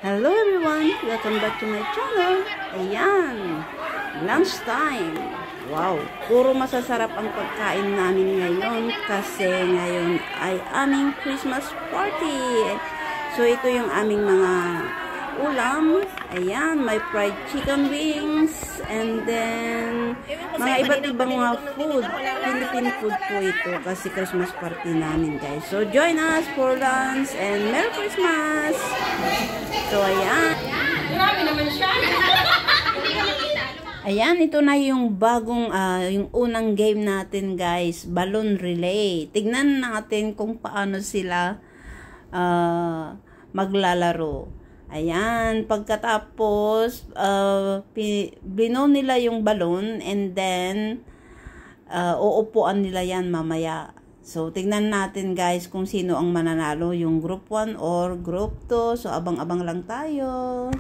Hello everyone! Welcome back to my channel. Ayan, lunch time. Wow, puro masasarap ang pagkain namin ngayon kasi ngayon ay aming Christmas party. So ito yung aming mga ulam. Ayan, may fried chicken wings and then mga iba't ibang mga food. Philippine food po ito kasi Christmas party namin, guys. So join us for lunch and Merry Christmas! So ayan. Ayan, ito na yung bagong, yung unang game natin, guys. Balloon relay. Tignan natin kung paano sila maglalaro. Ayan, pagkatapos, binow nila yung balloon and then, uupuan nila yan mamaya. So, tignan natin, guys, kung sino ang mananalo, yung group 1 or group 2. So, abang-abang lang tayo.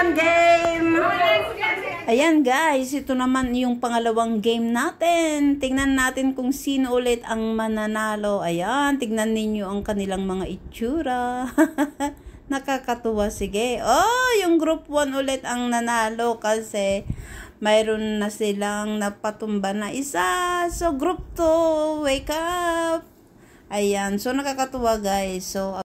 Game. Ayan, guys, ito naman yung pangalawang game natin. Tingnan natin kung sino ulit ang mananalo. Ayan, tignan ninyo ang kanilang mga itsura. Nakakatuwa, sige. Oh, yung group 1 ulit ang nanalo kasi mayroon na silang napatumba na isa. So, group 2, wake up. Ayan, so nakakatuwa, guys. So,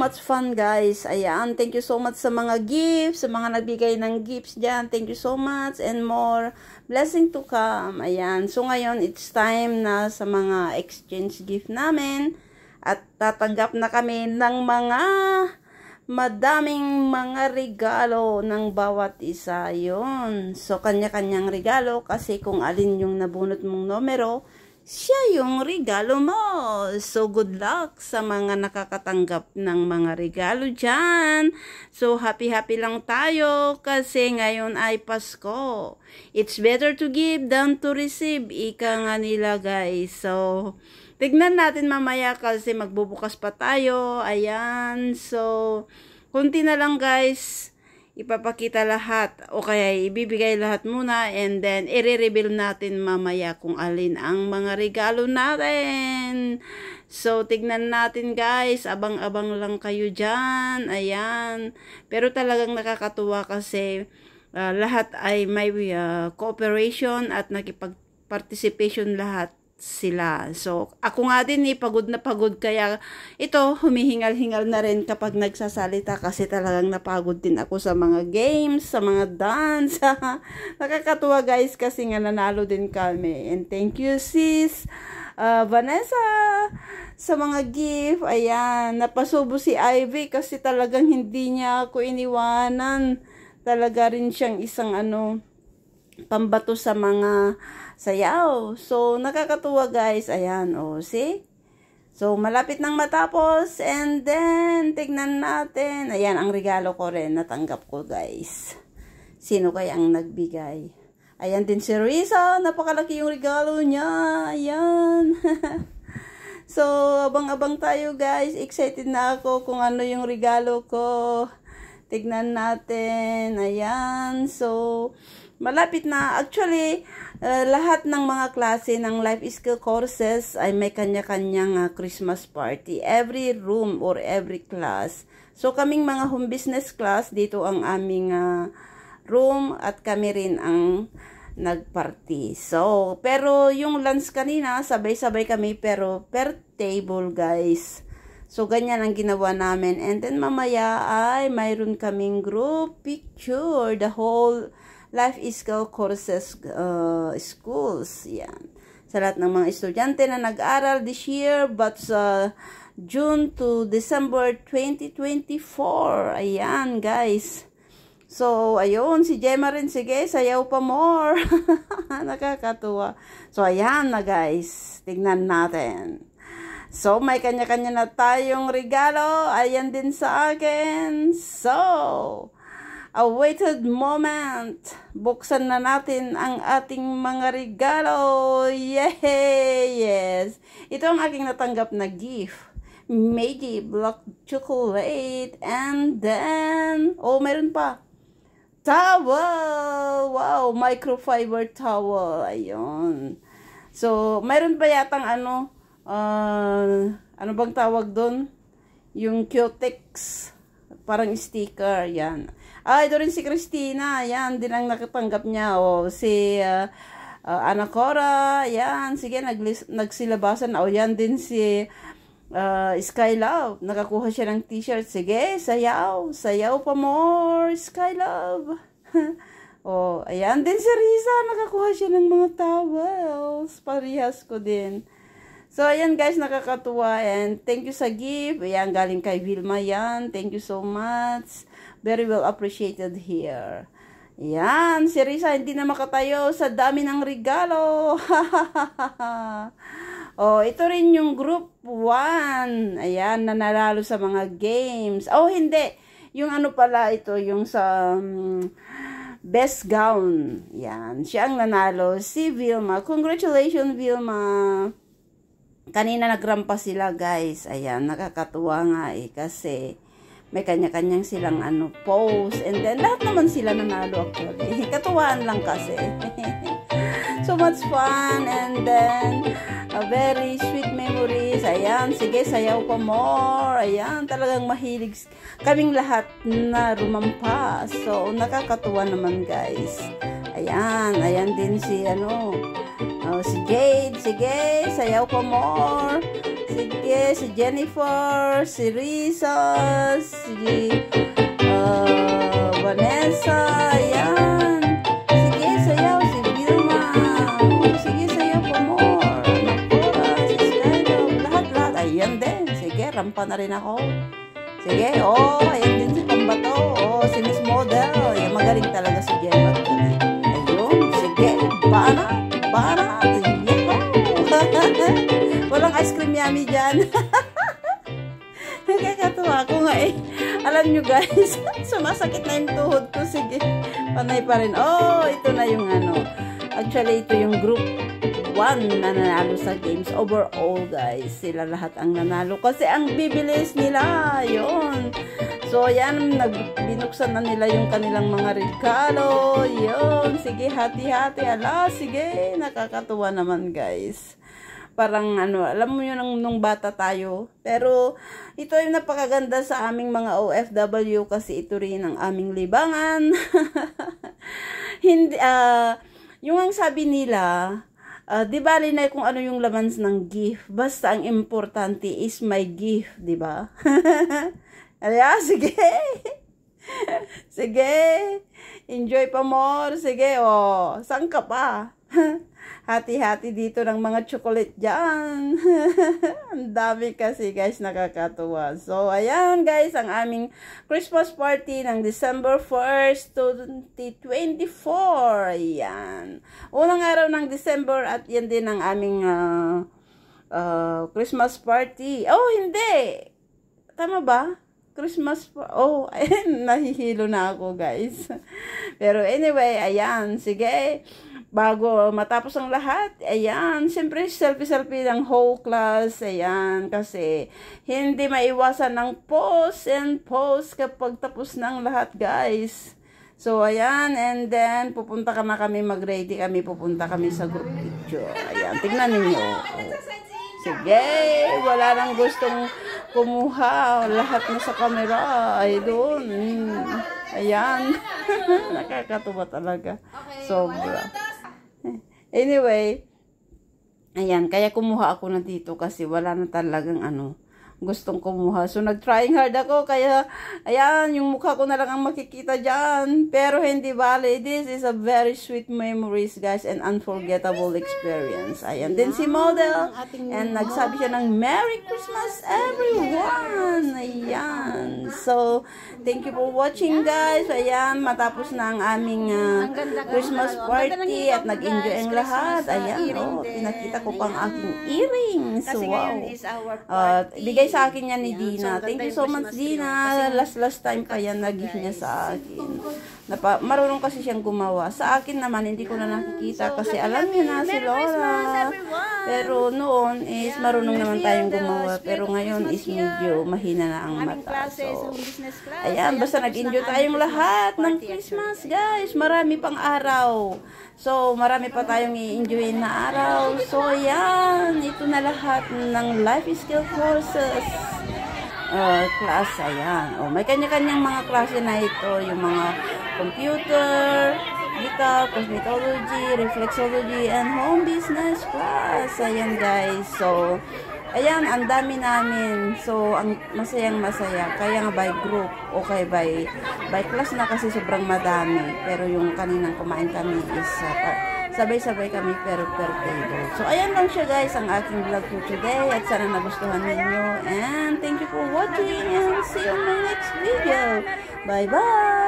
much fun, guys. Ayan, thank you so much sa mga gifts, sa mga nagbigay ng gifts dyan. Thank you so much and more blessing to come. Ayan, so ngayon, it's time na sa mga exchange gift namin. At tatanggap na kami ng mga madaming mga regalo ng bawat isa. Yun. So, kanya-kanyang regalo kasi kung alin yung nabunot mong numero, siya yung regalo mo. So, good luck sa mga nakakatanggap ng mga regalo dyan. So, happy-happy lang tayo kasi ngayon ay Pasko. It's better to give than to receive. Ika nga nila, guys. So, tignan natin mamaya kasi magbubukas pa tayo. Ayan. So, kunti na lang, guys. Ipapakita lahat o kaya ibibigay lahat muna and then i-reveal natin mamaya kung alin ang mga regalo natin. So, tignan natin, guys. Abang-abang lang kayo dyan. Ayan. Pero talagang nakakatuwa kasi lahat ay may cooperation at nakipag-participation lahat sila. So, ako nga din pagod na pagod kaya ito humihingal-hingal na rin kapag nagsasalita kasi talagang napagod din ako sa mga games, sa mga dance. Nakakatuwa, guys, kasi nga nanalo din kami. And thank you, sis Vanessa sa mga gift. Ayan, napasubo si Ivy kasi talagang hindi niya ako iniwanan. Talaga rin siyang isang pambato sa mga sayaw. So, nakakatuwa, guys. Ayan, see? So, malapit nang matapos. And then, tignan natin. Ayan, ang regalo ko rin. Natanggap ko, guys. Sino kaya ang nagbigay? Ayan din si Risa. Napakalaki yung regalo niya. Ayan. So, abang-abang tayo, guys. Excited na ako kung ano yung regalo ko. Tignan natin. Ayan. So, malapit na. Actually, lahat ng mga klase ng life skill courses ay may kanya-kanyang Christmas party. Every room or every class. So, kaming mga home business class, dito ang aming room at kami rin ang nagparty. So, pero yung lunch kanina, sabay-sabay kami pero per table, guys. So, ganyan ang ginawa namin. And then, mamaya ay mayroon kaming group picture. The whole life skill courses schools. Yan. Sa lahat ng mga estudyante na nag-aral this year, but sa June to December 2024. Ayan, guys. So, ayun, si Gemma rin, sige, sayaw pa more. Nakakatuwa. So, ayan na, guys. Tignan natin. So, may kanya-kanya na tayong regalo. Ayan din sa akin. So, awaited moment. Buksan na natin ang ating mga regalo. Yay! Yes! Ito ang aking natanggap na gift. Maggie Black Chocolate. And then, mayroon pa. Towel! Wow! Microfiber towel. Ayun. So, mayroon pa yatang ano bang tawag doon? Yung Cutex. Parang sticker. Yan. Ito rin si Christina. Yan, din ang nakatanggap niya. Si Ana Cora. Yan, sige, nagsilabasan. Yan din si Skylove. Nakakuha siya ng t-shirt. Sige, sayaw. Sayaw pa more, Skylove. Ayan din si Risa. Nakakuha siya ng mga towels. Parehas ko din. So, ayan, guys, nakakatuwa. And thank you sa gift. Ayan, galing kay Vilma yan. Thank you so much. Very well appreciated here. Yan, si Risa hindi na makatayo sa dami ng regalo. Ito rin yung group 1. Ayan, nanalo sa mga games. Hindi. Yung pala ito, yung sa best gown. Yan, siya ang nanalo. Si Vilma. Congratulations, Vilma. Kanina nagrampa sila, guys. Ayan, nakakatuwa nga kasi may kanya-kanyang silang post. And then, lahat naman sila nanalo actually. Katuwaan lang kasi. So much fun. And then, a very sweet memories. Ayan, sige, sayaw pa more. Ayan, talagang mahilig kaming lahat na rumampa. So, nakakatuwa naman, guys. Ayan, ayan din si si Jade. Sige, sayaw pa more. Sige, si Jennifer, si Risa, si Vanessa, ayan. Sige, sayaw, si Vilma. Sige, sayaw pa more. Nakura, si Skylo, lahat-lahat. Ayan din. Sige, rampa na rin ako. Sige, ayan din si Pambato. Si Miss Model. Ayan, magaling talaga si Gemma. Ayun, sige, bana. Walang ice cream yummy dyan. Nakakatuwa ako nga eh. Alam nyo guys, sumasakit na yung tuhod ko. Sige, panay pa rin. Ito na yung ano. Actually, ito yung group 1 na nanalo sa games. Overall guys, sila lahat ang nanalo. Kasi ang bibilis nila. Yun. So, yan, binuksan na nila yung kanilang mga regalo. Yun. Sige, hati-hati. Ala, sige. Nakakatuwa naman guys. Parang ano, alam mo yun nung bata tayo. Pero ito yung napakaganda sa aming mga OFW kasi ito rin ang aming libangan. Hindi, yung ang sabi nila, di bali na kung ano yung laman ng gift. Basta ang importante is my gift, di ba? Kaya, sige. Sige. Enjoy pa more. Sige, saan ka pa? Hati-hati dito ng mga chocolate dyan. Ang dami kasi guys, nakakatuwa. So, ayan guys, ang aming Christmas party ng December 1st, 2024. Ayan. Unang araw ng December at yan din ang aming Christmas party. Hindi. Tama ba? Christmas ayun, nahihilo na ako guys. Pero anyway, ayan, sige. Bago matapos ang lahat, ayan, siyempre selfie-selfie ng whole class, ayan, kasi hindi maiwasan ng post and post kapag tapos ng lahat, guys. So, ayan, and then, pupunta ka na kami, mag-ready kami, pupunta kami sa group picture. Ayan, tignan ninyo. Sige, wala nang gustong kumuha, lahat na sa camera, ay doon. Ayan, nakakatuwa talaga. Sobra. Anyway, ayan, kaya kumuha ako na dito kasi wala na talagang gustong kumuha. So, nag-trying hard ako, kaya, ayan, yung mukha ko na lang ang makikita dyan. Pero, hindi bale. This is a very sweet memories, guys, and unforgettable experience. Ayan, din si model. And, nagsabi siya ng Merry Christmas, everyone! Ayan. So, thank you for watching, guys. Ayan, matapos na ang aming Christmas party at nag-enjoy ang lahat. Ayan, pinakita ko pang aking earrings. Wow. Bigay sa akin yan ni Dina. Thank you so much, Dina. Last time pa yan nag-gift niya sa akin. Marunong kasi siyang gumawa. Sa akin naman, hindi ko na nakikita kasi alam niya na si Lola. Pero noon is marunong naman tayong gumawa. Pero ngayon is medyo mahina na ang mata. So, ayan, basta nag-enjoy tayong lahat ng Christmas, guys. Marami pang araw. So, marami pa tayong i-enjoyin na araw. So, ayan, ito na lahat ng life skill courses class. Ayan. May kanya-kanyang mga klase na ito. Yung mga computer, guitar, cosmetology, reflexology, and home business class. Ayan, guys. So, ayan, ang dami namin. So, ang masayang-masaya. Kaya nga by group o kaya by class na kasi sobrang madami. Pero yung kaninang kumain kami is sabay-sabay kami pero per table. So, ayan lang siya guys, ang aking vlog for today. At sana nagustuhan ninyo. And thank you for watching and see you on my next video. Bye-bye!